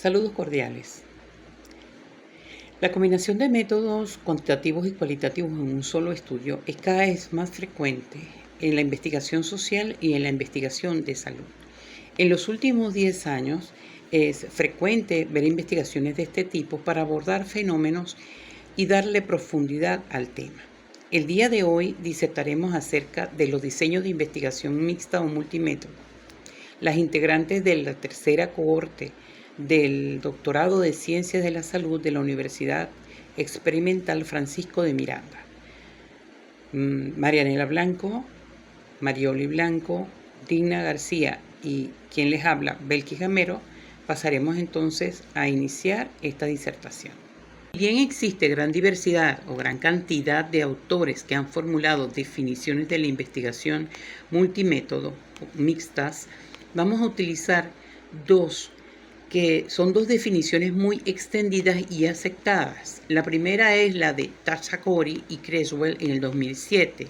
Saludos cordiales. La combinación de métodos cuantitativos y cualitativos en un solo estudio es cada vez más frecuente en la investigación social y en la investigación de salud. En los últimos 10 años es frecuente ver investigaciones de este tipo para abordar fenómenos y darle profundidad al tema. El día de hoy disertaremos acerca de los diseños de investigación mixta o multimétodo. Las integrantes de la tercera cohorte del doctorado de Ciencias de la Salud de la Universidad Experimental Francisco de Miranda, Marianela Blanco, Marioli Blanco, Digna García y quien les habla, Belkis Gamero, pasaremos entonces a iniciar esta disertación. Si bien existe gran diversidad o gran cantidad de autores que han formulado definiciones de la investigación multimétodo mixtas, vamos a utilizar dos definiciones muy extendidas y aceptadas. La primera es la de Tachakori y Creswell en el 2007.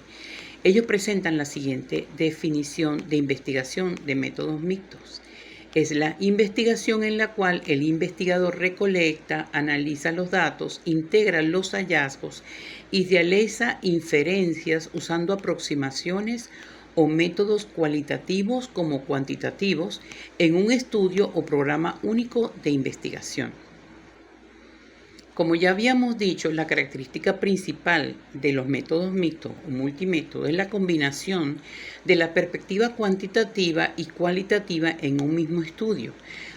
Ellos presentan la siguiente definición de investigación de métodos mixtos. Es la investigación en la cual el investigador recolecta, analiza los datos, integra los hallazgos y realiza inferencias usando aproximaciones o métodos cualitativos como cuantitativos en un estudio o programa único de investigación. Como ya habíamos dicho, la característica principal de los métodos mixtos o multimétodos es la combinación de la perspectiva cuantitativa y cualitativa en un mismo estudio.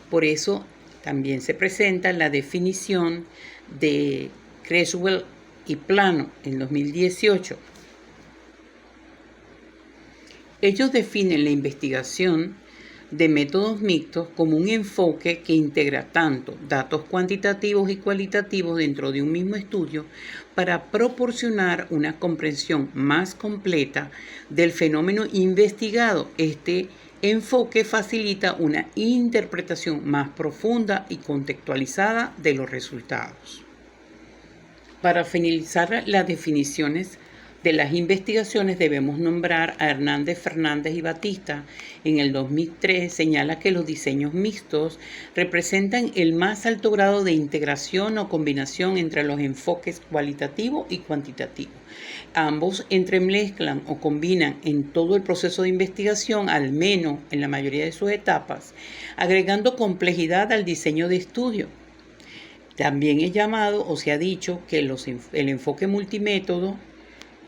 Por eso también se presenta la definición de Creswell y Plano en 2018. Ellos definen la investigación de métodos mixtos como un enfoque que integra tanto datos cuantitativos y cualitativos dentro de un mismo estudio para proporcionar una comprensión más completa del fenómeno investigado. Este enfoque facilita una interpretación más profunda y contextualizada de los resultados. Para finalizar las definiciones de las investigaciones debemos nombrar a Hernández, Fernández y Batista. En el 2003 señala que los diseños mixtos representan el más alto grado de integración o combinación entre los enfoques cualitativo y cuantitativo. Ambos entremezclan o combinan en todo el proceso de investigación, al menos en la mayoría de sus etapas, agregando complejidad al diseño de estudio. También es llamado o se ha dicho que el enfoque multimétodo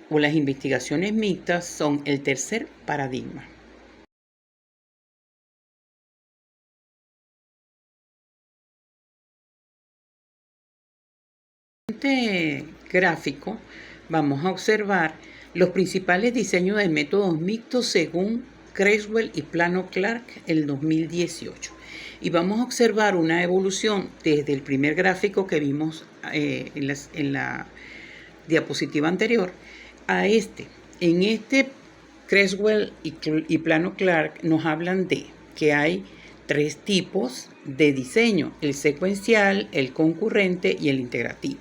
o las investigaciones mixtas son el tercer paradigma. En este gráfico vamos a observar los principales diseños de métodos mixtos según Creswell y Plano Clark en el 2018. Y vamos a observar una evolución desde el primer gráfico que vimos en la diapositiva anterior a este. En este Creswell y Plano Clark nos hablan de que hay tres tipos de diseño: el secuencial, el concurrente y el integrativo.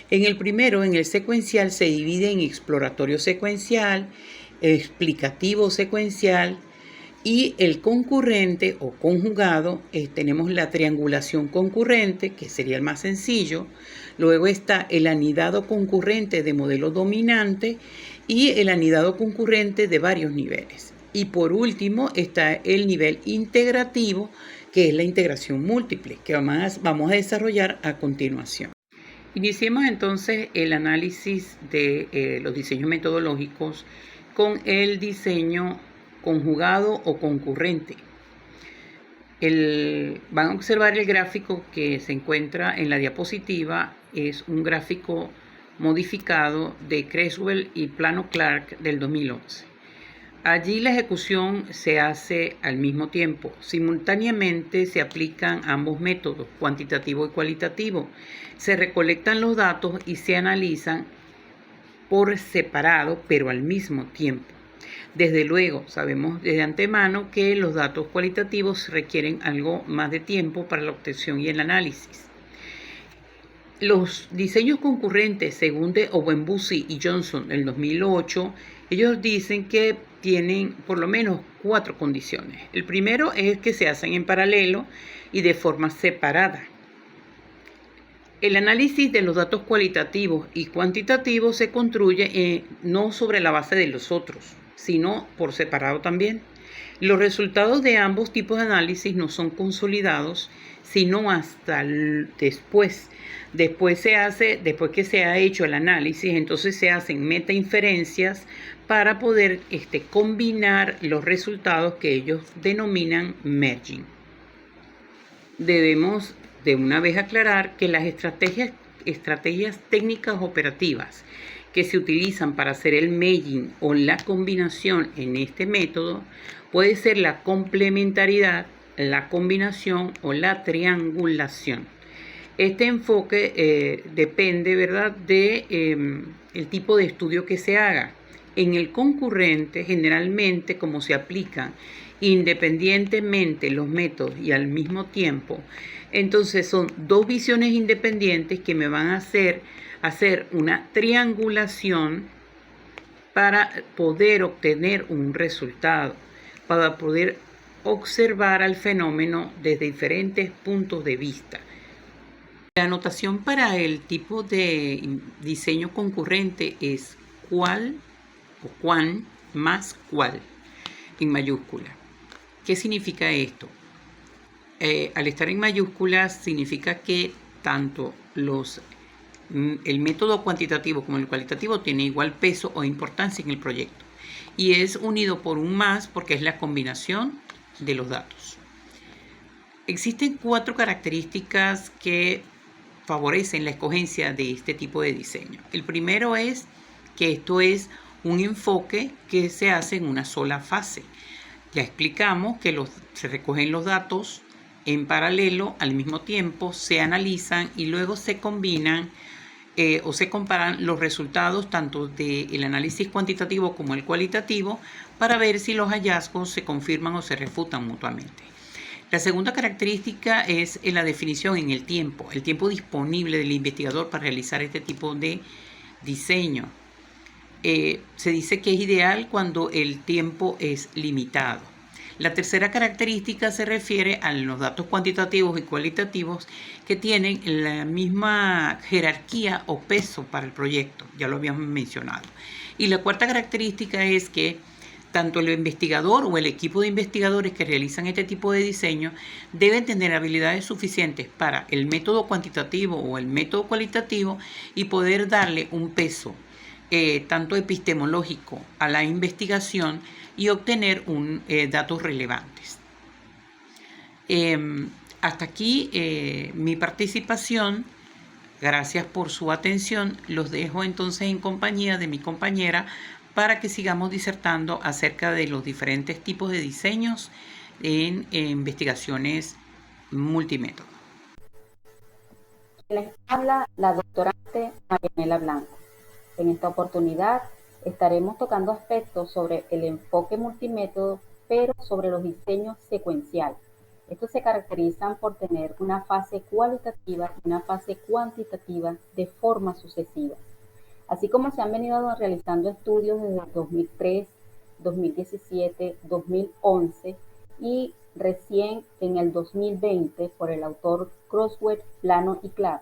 En el primero, en el secuencial, se divide en exploratorio secuencial, explicativo secuencial, y el concurrente o conjugado, tenemos la triangulación concurrente, que sería el más sencillo. Luego está el anidado concurrente de modelo dominante y el anidado concurrente de varios niveles. Y por último está el nivel integrativo, que es la integración múltiple, que vamos a desarrollar a continuación. Iniciemos entonces el análisis de los diseños metodológicos con el diseño conjugado o concurrente. Van a observar el gráfico que se encuentra en la diapositiva. Es un gráfico modificado de Creswell y Plano Clark del 2011. Allí la ejecución se hace al mismo tiempo. Simultáneamente se aplican ambos métodos, cuantitativo y cualitativo. Se recolectan los datos y se analizan por separado, pero al mismo tiempo. Desde luego, sabemos de antemano que los datos cualitativos requieren algo más de tiempo para la obtención y el análisis. Los diseños concurrentes, según de Owenbusi y Johnson en 2008, ellos dicen que tienen por lo menos 4 condiciones. El primero es que se hacen en paralelo y de forma separada. El análisis de los datos cualitativos y cuantitativos se construye no sobre la base de los otros, sino por separado también. Los resultados de ambos tipos de análisis no son consolidados, sino hasta después. Después que se ha hecho el análisis, entonces se hacen metainferencias para poder combinar los resultados que ellos denominan merging. Debemos de una vez aclarar que las estrategias técnicas operativas que se utilizan para hacer el merging o la combinación en este método puede ser la complementariedad, la combinación o la triangulación. Este enfoque depende, ¿verdad?, de el tipo de estudio que se haga. En el concurrente, generalmente, como se aplican independientemente los métodos y al mismo tiempo, entonces son dos visiones independientes que me van a hacer una triangulación para poder obtener un resultado, para poder observar al fenómeno desde diferentes puntos de vista. La notación para el tipo de diseño concurrente es cual o cuán más cual en mayúscula. ¿Qué significa esto? Al estar en mayúsculas significa que tanto el método cuantitativo como el cualitativo tiene igual peso o importancia en el proyecto y es unido por un más porque es la combinación de los datos. Existen 4 características que favorecen la escogencia de este tipo de diseño. El primero es que esto es un enfoque que se hace en una sola fase. Ya explicamos que se recogen los datos en paralelo al mismo tiempo, se analizan y luego se combinan o se comparan los resultados tanto del análisis cuantitativo como el cualitativo para ver si los hallazgos se confirman o se refutan mutuamente. La segunda característica es la definición en el tiempo disponible del investigador para realizar este tipo de diseño. Se dice que es ideal cuando el tiempo es limitado. La tercera característica se refiere a los datos cuantitativos y cualitativos que tienen la misma jerarquía o peso para el proyecto, ya lo habíamos mencionado. Y la cuarta característica es que tanto el investigador o el equipo de investigadores que realizan este tipo de diseño deben tener habilidades suficientes para el método cuantitativo o el método cualitativo y poder darle un peso tanto epistemológico a la investigación y obtener datos relevantes. Hasta aquí mi participación. Gracias por su atención. Los dejo entonces en compañía de mi compañera para que sigamos disertando acerca de los diferentes tipos de diseños en investigaciones multimétodo. Les habla la doctorante Marianela Blanco. En esta oportunidad estaremos tocando aspectos sobre el enfoque multimétodo, pero sobre los diseños secuenciales. Estos se caracterizan por tener una fase cualitativa y una fase cuantitativa de forma sucesiva. Así como se han venido realizando estudios desde 2003, 2017, 2011 y recién en el 2020 por el autor Crosswell, Plano y Clark,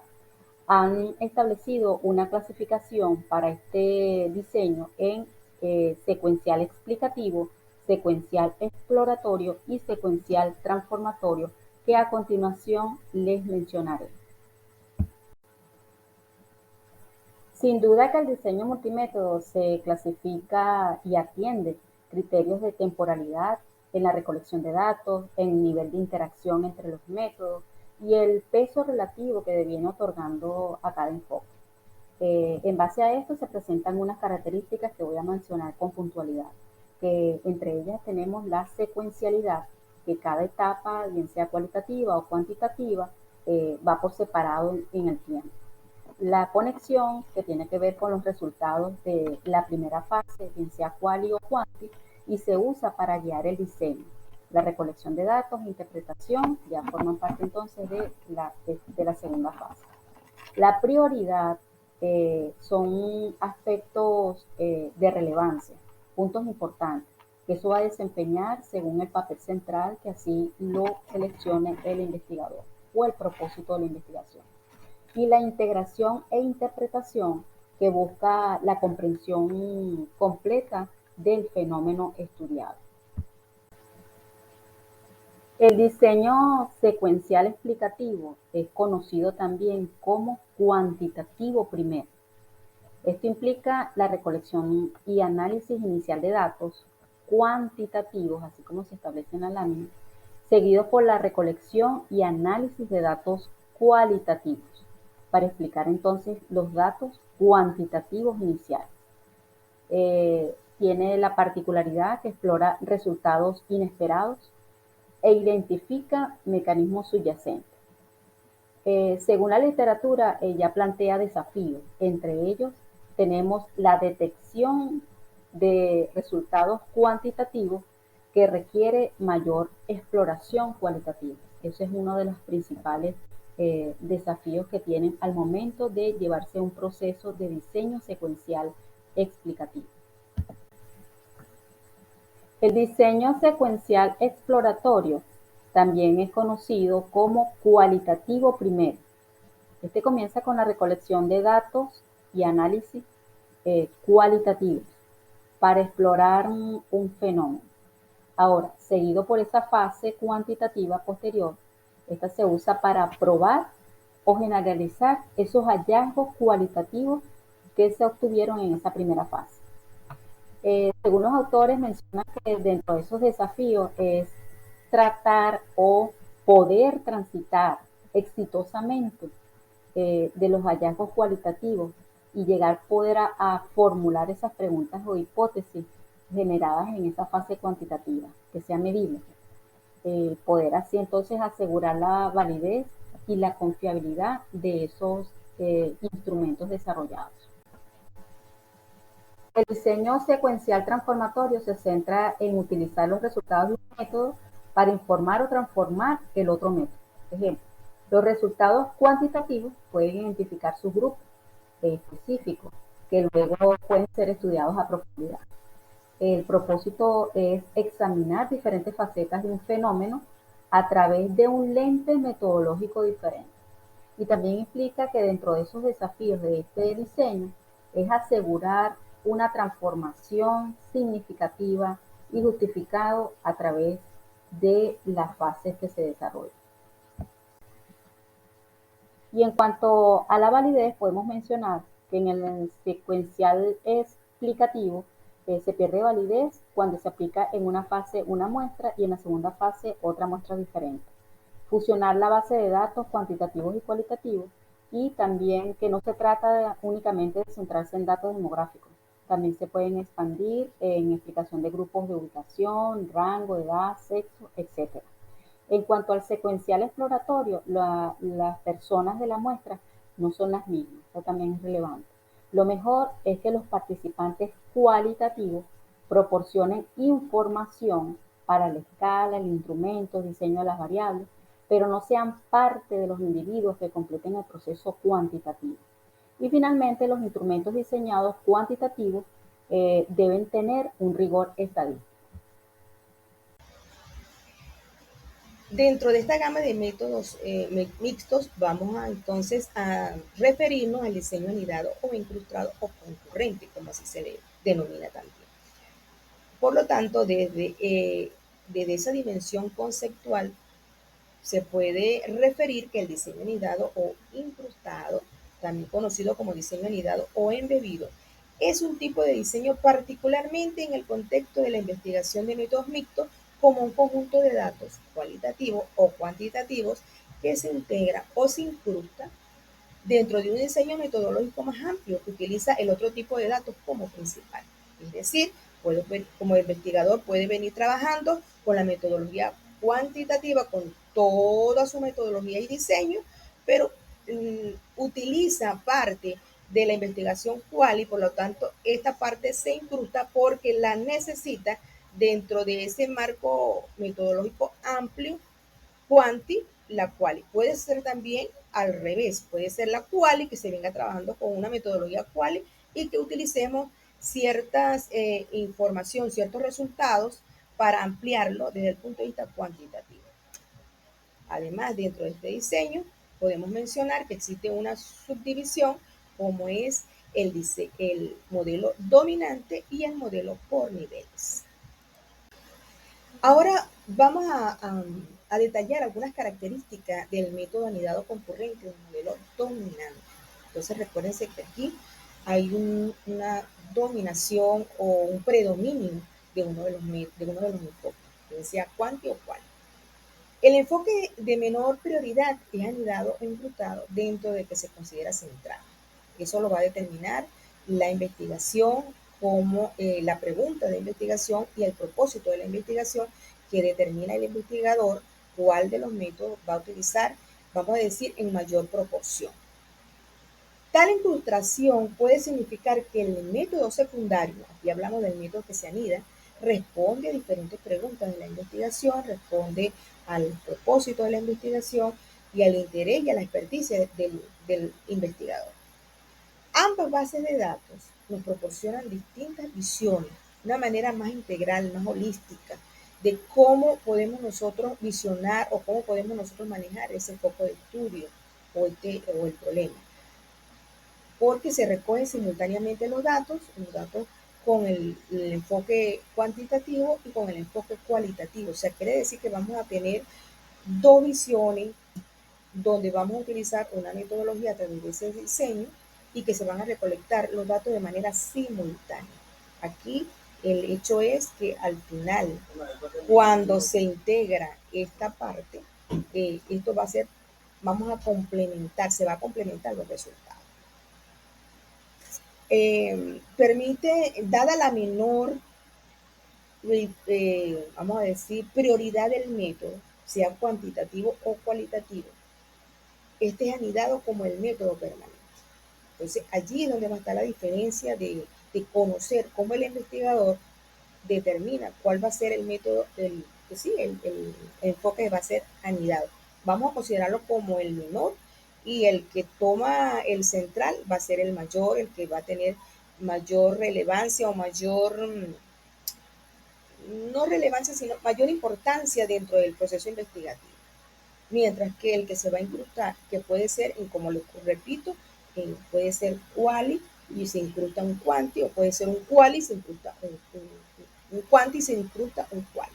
han establecido una clasificación para este diseño en secuencial explicativo, secuencial exploratorio y secuencial transformatorio, que a continuación les mencionaré. Sin duda que el diseño multimétodo se clasifica y atiende criterios de temporalidad en la recolección de datos, en nivel de interacción entre los métodos y el peso relativo que viene otorgando a cada enfoque. En base a esto se presentan unas características que voy a mencionar con puntualidad, que entre ellas tenemos la secuencialidad, que cada etapa, bien sea cualitativa o cuantitativa, va por separado en el tiempo. La conexión, que tiene que ver con los resultados de la primera fase, bien sea quali o quanti, y se usa para guiar el diseño. La recolección de datos e interpretación ya forman parte entonces de la segunda fase. La prioridad son aspectos de relevancia, puntos importantes. que eso va a desempeñar según el papel central que así lo seleccione el investigador o el propósito de la investigación. Y la integración e interpretación, que busca la comprensión completa del fenómeno estudiado. El diseño secuencial explicativo es conocido también como cuantitativo primero. Esto implica la recolección y análisis inicial de datos cuantitativos, así como se establece en la lámina, seguido por la recolección y análisis de datos cualitativos, para explicar entonces los datos cuantitativos iniciales. Tiene la particularidad que explora resultados inesperados e identifica mecanismos subyacentes. Según la literatura, ella plantea desafíos. Entre ellos tenemos la detección de resultados cuantitativos que requiere mayor exploración cualitativa. Ese es uno de los principales desafíos que tienen al momento de llevarse un proceso de diseño secuencial explicativo. El diseño secuencial exploratorio también es conocido como cualitativo primero. Este comienza con la recolección de datos y análisis cualitativos para explorar un fenómeno. Ahora, seguido por esa fase cuantitativa posterior, esta se usa para probar o generalizar esos hallazgos cualitativos que se obtuvieron en esa primera fase. Según los autores, mencionan que dentro de esos desafíos es tratar o poder transitar exitosamente de los hallazgos cualitativos y llegar a poder a formular esas preguntas o hipótesis generadas en esa fase cuantitativa, que sea medible. Poder así entonces asegurar la validez y la confiabilidad de esos instrumentos desarrollados. El diseño secuencial transformatorio se centra en utilizar los resultados de un método para informar o transformar el otro método. Por ejemplo, los resultados cuantitativos pueden identificar subgrupos específicos que luego pueden ser estudiados a profundidad. El propósito es examinar diferentes facetas de un fenómeno a través de un lente metodológico diferente. Y también implica que dentro de esos desafíos de este diseño es asegurar una transformación significativa y justificado a través de las fases que se desarrollan. Y en cuanto a la validez, podemos mencionar que en el secuencial explicativo se pierde validez cuando se aplica en una fase una muestra y en la segunda fase otra muestra diferente. Fusionar la base de datos cuantitativos y cualitativos, y también que no se trata únicamente de centrarse en datos demográficos. También se pueden expandir en explicación de grupos de ubicación, rango, edad, sexo, etc. En cuanto al secuencial exploratorio, las personas de la muestra no son las mismas. Eso también es relevante. Lo mejor es que los participantes cualitativos proporcionen información para la escala, el instrumento, diseño de las variables, pero no sean parte de los individuos que completen el proceso cuantitativo. Y finalmente, los instrumentos diseñados cuantitativos deben tener un rigor estadístico. Dentro de esta gama de métodos mixtos, vamos entonces a referirnos al diseño anidado o incrustado o concurrente, como así se denomina también. Por lo tanto, desde esa dimensión conceptual, se puede referir que el diseño anidado o incrustado, también conocido como diseño anidado o embebido, es un tipo de diseño particularmente en el contexto de la investigación de métodos mixtos, como un conjunto de datos cualitativos o cuantitativos que se integra o se incrusta dentro de un diseño metodológico más amplio que utiliza el otro tipo de datos como principal. Es decir, como investigador puede venir trabajando con la metodología cuantitativa, con toda su metodología y diseño, pero utiliza parte de la investigación cual y por lo tanto esta parte se incrusta porque la necesita dentro de ese marco metodológico amplio cuanti, la quali. Puede ser también al revés, puede ser la quali que se venga trabajando con una metodología quali y que utilicemos ciertas información, ciertos resultados para ampliarlo desde el punto de vista cuantitativo. Además, dentro de este diseño, podemos mencionar que existe una subdivisión como es el modelo dominante y el modelo por niveles. Ahora vamos a detallar algunas características del método anidado concurrente del modelo dominante. Entonces recuérdense que aquí hay una dominación o un predominio de uno de los enfoques, que sea cuanti o cual. El enfoque de menor prioridad es anidado o incrustado dentro de que se considera central. Eso lo va a determinar la investigación, como la pregunta de investigación y el propósito de la investigación, que determina el investigador cuál de los métodos va a utilizar, vamos a decir, en mayor proporción. Tal incrustación puede significar que el método secundario, aquí hablamos del método que se anida, responde a diferentes preguntas de la investigación, responde al propósito de la investigación y al interés y a la experticia del investigador. Ambas bases de datos nos proporcionan distintas visiones, una manera más integral, más holística, de cómo podemos nosotros visionar o cómo podemos nosotros manejar ese foco de estudio o el problema. Porque se recogen simultáneamente los datos con el enfoque cuantitativo y con el enfoque cualitativo. O sea, quiere decir que vamos a tener dos visiones donde vamos a utilizar una metodología a través de ese diseño y que se van a recolectar los datos de manera simultánea. Aquí el hecho es que al final, cuando se integra esta parte, esto va a ser, vamos a complementar, se va a complementar los resultados. Permite, dada la menor, vamos a decir, prioridad del método, sea cuantitativo o cualitativo, este es anidado como el método permanente. Entonces, allí es donde va a estar la diferencia de conocer cómo el investigador determina cuál va a ser el método, el enfoque que va a ser anidado. Vamos a considerarlo como el menor y el que toma el central va a ser el mayor, el que va a tener mayor relevancia o mayor, no relevancia, sino mayor importancia dentro del proceso investigativo. Mientras que el que se va a incrustar, que puede ser, como lo repito, puede ser quali y se incrusta un quanti, o puede ser un quali y se incrusta un quanti y se incrusta un quali.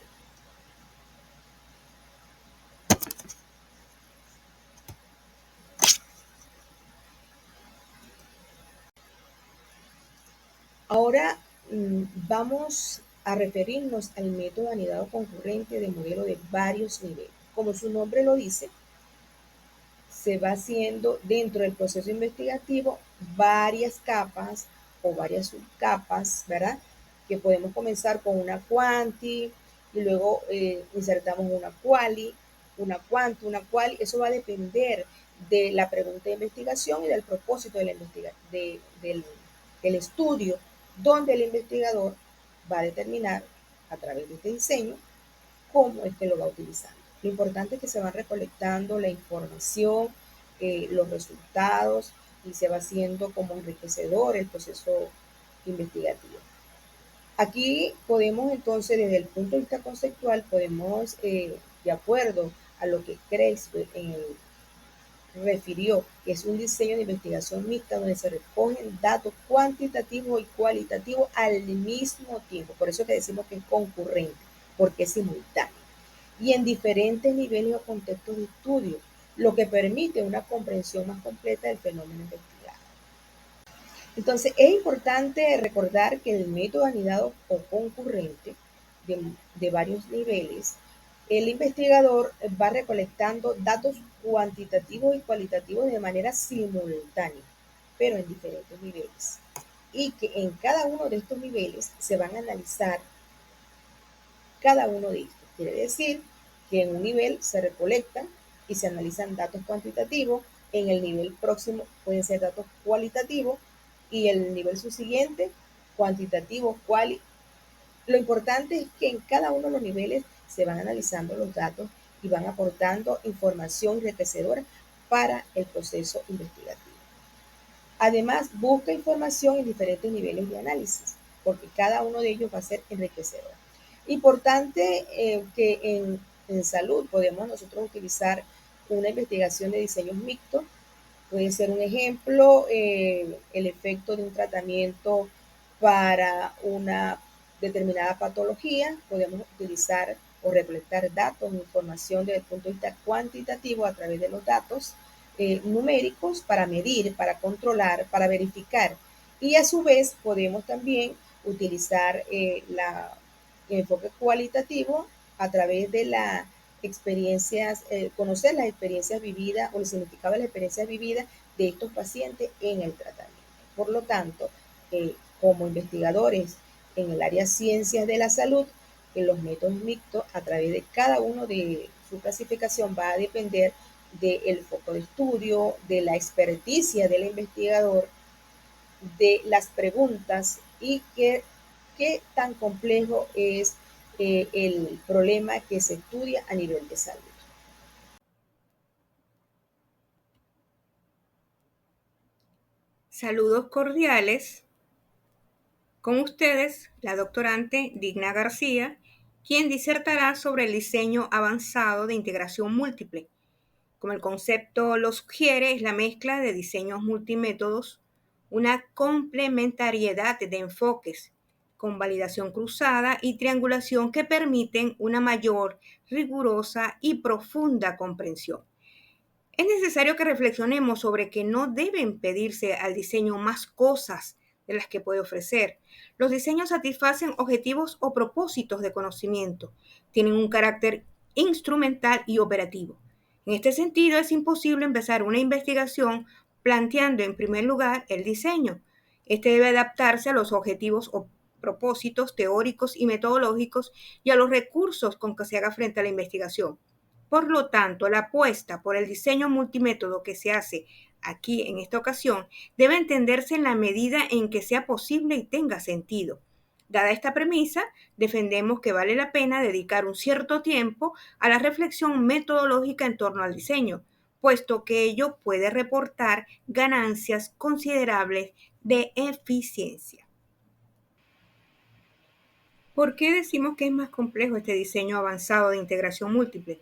Ahora vamos a referirnos al método anidado concurrente de modelo de varios niveles. Como su nombre lo dice, se va haciendo dentro del proceso investigativo varias capas o varias subcapas, ¿verdad? Que podemos comenzar con una quanti y luego insertamos una quali, una quanti, una quali. Eso va a depender de la pregunta de investigación y del propósito de la del estudio, donde el investigador va a determinar a través de este diseño cómo es que lo va a utilizar. Lo importante es que se va recolectando la información, los resultados y se va haciendo como enriquecedor el proceso investigativo. Aquí podemos entonces, desde el punto de vista conceptual, podemos, de acuerdo a lo que Crespo refirió, que es un diseño de investigación mixta donde se recogen datos cuantitativos y cualitativos al mismo tiempo. Por eso que decimos que es concurrente, porque es simultáneo y en diferentes niveles o contextos de estudio, lo que permite una comprensión más completa del fenómeno investigado. Entonces, es importante recordar que el método anidado o concurrente de varios niveles, el investigador va recolectando datos cuantitativos y cualitativos de manera simultánea, pero en diferentes niveles. Y que en cada uno de estos niveles se van a analizar cada uno de estos. Quiere decir que en un nivel se recolectan y se analizan datos cuantitativos, en el nivel próximo pueden ser datos cualitativos y el nivel subsiguiente cuantitativo, cuali. Lo importante es que en cada uno de los niveles se van analizando los datos y van aportando información enriquecedora para el proceso investigativo. Además, busca información en diferentes niveles de análisis. porque cada uno de ellos va a ser enriquecedor. Importante que en salud podemos nosotros utilizar una investigación de diseños mixtos. Puede ser un ejemplo, el efecto de un tratamiento para una determinada patología. Podemos utilizar o recolectar datos, información desde el punto de vista cuantitativo a través de los datos numéricos para medir, para controlar, para verificar. Y a su vez podemos también utilizar el enfoque cualitativo a través de las experiencias, conocer las experiencias vividas o el significado de las experiencias vividas de estos pacientes en el tratamiento. Por lo tanto, como investigadores en el área ciencias de la salud, los métodos mixtos a través de cada uno de su clasificación va a depender del foco de estudio, de la experticia del investigador, de las preguntas y qué tan complejo es el problema que se estudia a nivel de salud. Saludos cordiales. Con ustedes, la doctorante Digna García, quien disertará sobre el diseño avanzado de integración múltiple. Como el concepto lo sugiere, es la mezcla de diseños multimétodos, una complementariedad de enfoques con validación cruzada y triangulación que permiten una mayor, rigurosa y profunda comprensión. Es necesario que reflexionemos sobre que no deben pedirse al diseño más cosas de las que puede ofrecer. Los diseños satisfacen objetivos o propósitos de conocimiento, tienen un carácter instrumental y operativo. En este sentido, es imposible empezar una investigación planteando en primer lugar el diseño. Este debe adaptarse a los objetivos o propósitos teóricos y metodológicos y a los recursos con que se haga frente a la investigación. Por lo tanto, la apuesta por el diseño multimétodo que se hace aquí en esta ocasión debe entenderse en la medida en que sea posible y tenga sentido. Dada esta premisa, defendemos que vale la pena dedicar un cierto tiempo a la reflexión metodológica en torno al diseño, puesto que ello puede reportar ganancias considerables de eficiencia. ¿Por qué decimos que es más complejo este diseño avanzado de integración múltiple?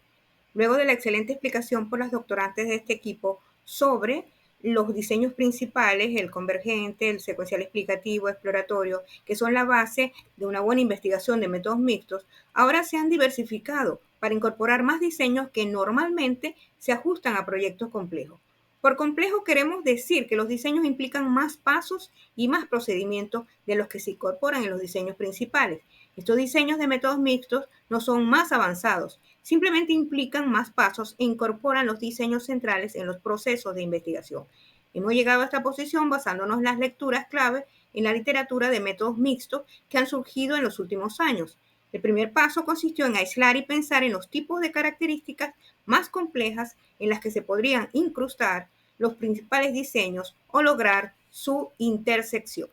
Luego de la excelente explicación por las doctorantes de este equipo sobre los diseños principales, el convergente, el secuencial explicativo, exploratorio, que son la base de una buena investigación de métodos mixtos, ahora se han diversificado para incorporar más diseños que normalmente se ajustan a proyectos complejos. Por complejo queremos decir que los diseños implican más pasos y más procedimientos de los que se incorporan en los diseños principales. Estos diseños de métodos mixtos no son más avanzados, simplemente implican más pasos e incorporan los diseños centrales en los procesos de investigación. Hemos llegado a esta posición basándonos en las lecturas clave en la literatura de métodos mixtos que han surgido en los últimos años. El primer paso consistió en aislar y pensar en los tipos de características más complejas en las que se podrían incrustar los principales diseños o lograr su intersección.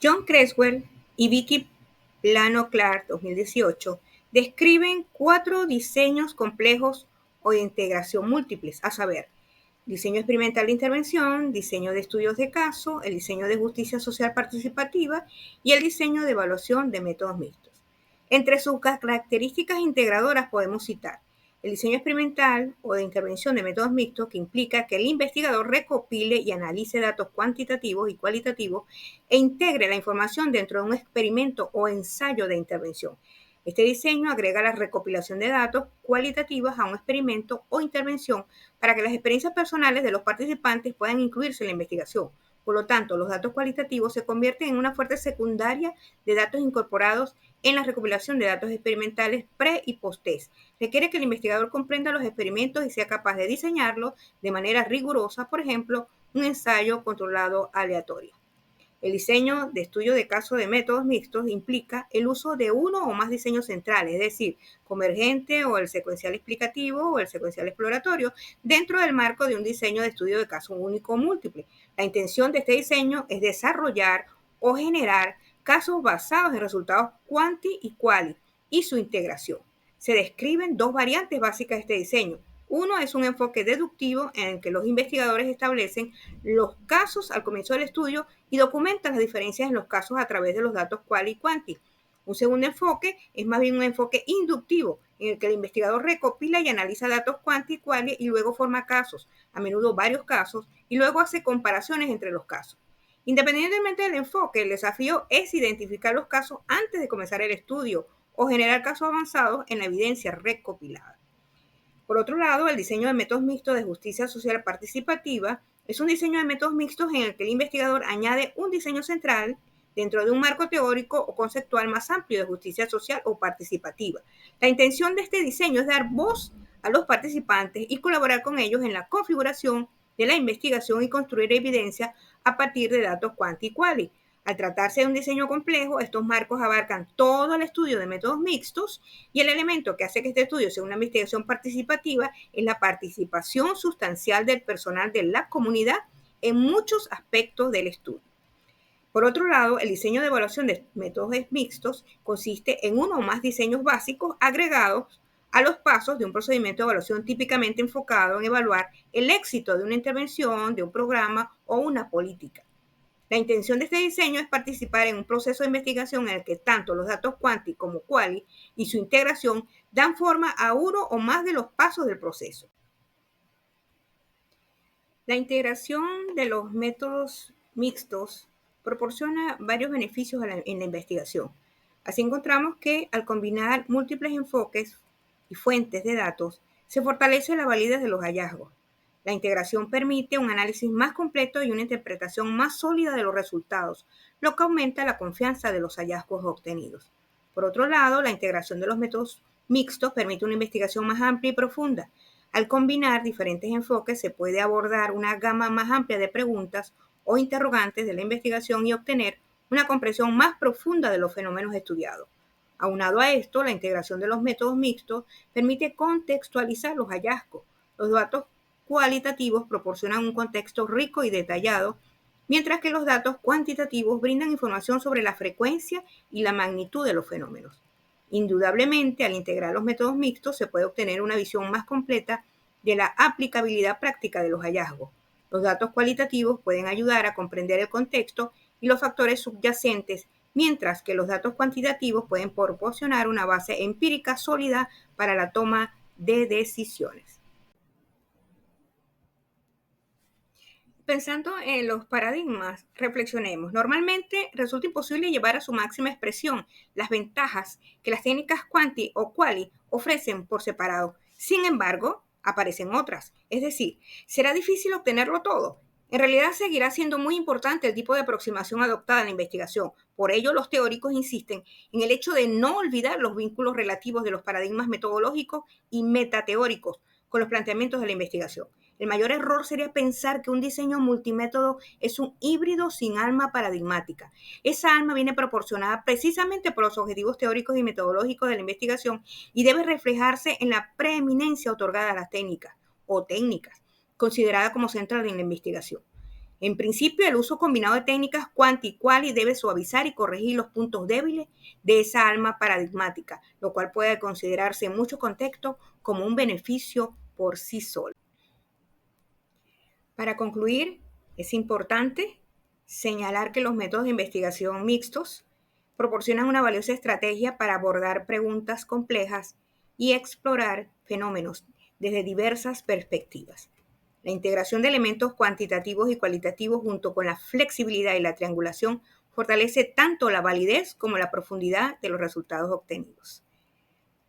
John Creswell y Vicky Plano-Clark, 2018, describen 4 diseños complejos o de integración múltiples, a saber, diseño experimental de intervención, diseño de estudios de caso, el diseño de justicia social participativa y el diseño de evaluación de métodos mixtos. Entre sus características integradoras podemos citar el diseño experimental o de intervención de métodos mixtos, que implica que el investigador recopile y analice datos cuantitativos y cualitativos e integre la información dentro de un experimento o ensayo de intervención. Este diseño agrega la recopilación de datos cualitativos a un experimento o intervención para que las experiencias personales de los participantes puedan incluirse en la investigación. Por lo tanto, los datos cualitativos se convierten en una fuente secundaria de datos incorporados en la recopilación de datos experimentales pre- y post-test. Requiere que el investigador comprenda los experimentos y sea capaz de diseñarlos de manera rigurosa, por ejemplo, un ensayo controlado aleatorio. El diseño de estudio de caso de métodos mixtos implica el uso de uno o más diseños centrales, es decir, convergente o el secuencial explicativo o el secuencial exploratorio, dentro del marco de un diseño de estudio de caso único o múltiple. La intención de este diseño es desarrollar o generar casos basados en resultados quanti y quali y su integración. Se describen 2 variantes básicas de este diseño: Uno es un enfoque deductivo en el que los investigadores establecen los casos al comienzo del estudio y documentan las diferencias en los casos a través de los datos quali y quanti. Un segundo enfoque es más bien un enfoque inductivo, en el que el investigador recopila y analiza datos quanti y quali y luego forma casos, a menudo varios casos, y luego hace comparaciones entre los casos. Independientemente del enfoque, el desafío es identificar los casos antes de comenzar el estudio o generar casos avanzados en la evidencia recopilada. Por otro lado, el diseño de métodos mixtos de justicia social participativa es un diseño de métodos mixtos en el que el investigador añade un diseño central dentro de un marco teórico o conceptual más amplio de justicia social o participativa. La intención de este diseño es dar voz a los participantes y colaborar con ellos en la configuración de la investigación y construir evidencia a partir de datos quanti y quali. Al tratarse de un diseño complejo, estos marcos abarcan todo el estudio de métodos mixtos y el elemento que hace que este estudio sea una investigación participativa es la participación sustancial del personal de la comunidad en muchos aspectos del estudio. Por otro lado, el diseño de evaluación de métodos mixtos consiste en uno o más diseños básicos agregados a los pasos de un procedimiento de evaluación típicamente enfocado en evaluar el éxito de una intervención, de un programa o una política. La intención de este diseño es participar en un proceso de investigación en el que tanto los datos quanti como quali y su integración dan forma a uno o más de los pasos del proceso. La integración de los métodos mixtos proporciona varios beneficios en la investigación. Así encontramos que al combinar múltiples enfoques y fuentes de datos, se fortalece la validez de los hallazgos. La integración permite un análisis más completo y una interpretación más sólida de los resultados, lo que aumenta la confianza de los hallazgos obtenidos. Por otro lado, la integración de los métodos mixtos permite una investigación más amplia y profunda. Al combinar diferentes enfoques, se puede abordar una gama más amplia de preguntas o interrogantes de la investigación y obtener una comprensión más profunda de los fenómenos estudiados. Aunado a esto, la integración de los métodos mixtos permite contextualizar los hallazgos. Los datos cualitativos proporcionan un contexto rico y detallado, mientras que los datos cuantitativos brindan información sobre la frecuencia y la magnitud de los fenómenos. Indudablemente, al integrar los métodos mixtos se puede obtener una visión más completa de la aplicabilidad práctica de los hallazgos. Los datos cualitativos pueden ayudar a comprender el contexto y los factores subyacentes, mientras que los datos cuantitativos pueden proporcionar una base empírica sólida para la toma de decisiones. Pensando en los paradigmas, reflexionemos. Normalmente resulta imposible llevar a su máxima expresión las ventajas que las técnicas quanti o quali ofrecen por separado. Sin embargo, aparecen otras. Es decir, será difícil obtenerlo todo. En realidad seguirá siendo muy importante el tipo de aproximación adoptada en la investigación. Por ello, los teóricos insisten en el hecho de no olvidar los vínculos relativos de los paradigmas metodológicos y metateóricos con los planteamientos de la investigación. El mayor error sería pensar que un diseño multimétodo es un híbrido sin alma paradigmática. Esa alma viene proporcionada precisamente por los objetivos teóricos y metodológicos de la investigación y debe reflejarse en la preeminencia otorgada a las técnicas o técnicas, considerada como central en la investigación. En principio, el uso combinado de técnicas quanti y quali debe suavizar y corregir los puntos débiles de esa alma paradigmática, lo cual puede considerarse en muchos contextos como un beneficio por sí solo. Para concluir, es importante señalar que los métodos de investigación mixtos proporcionan una valiosa estrategia para abordar preguntas complejas y explorar fenómenos desde diversas perspectivas. La integración de elementos cuantitativos y cualitativos junto con la flexibilidad y la triangulación fortalece tanto la validez como la profundidad de los resultados obtenidos.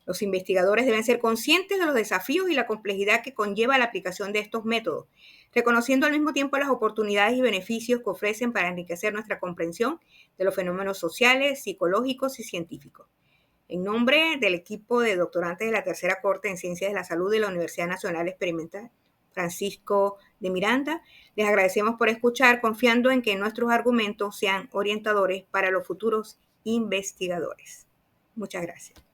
Los investigadores deben ser conscientes de los desafíos y la complejidad que conlleva la aplicación de estos métodos, reconociendo al mismo tiempo las oportunidades y beneficios que ofrecen para enriquecer nuestra comprensión de los fenómenos sociales, psicológicos y científicos. En nombre del equipo de doctorantes de la Tercera Corte en Ciencias de la Salud de la Universidad Nacional Experimental Francisco de Miranda, les agradecemos por escuchar, confiando en que nuestros argumentos sean orientadores para los futuros investigadores. Muchas gracias.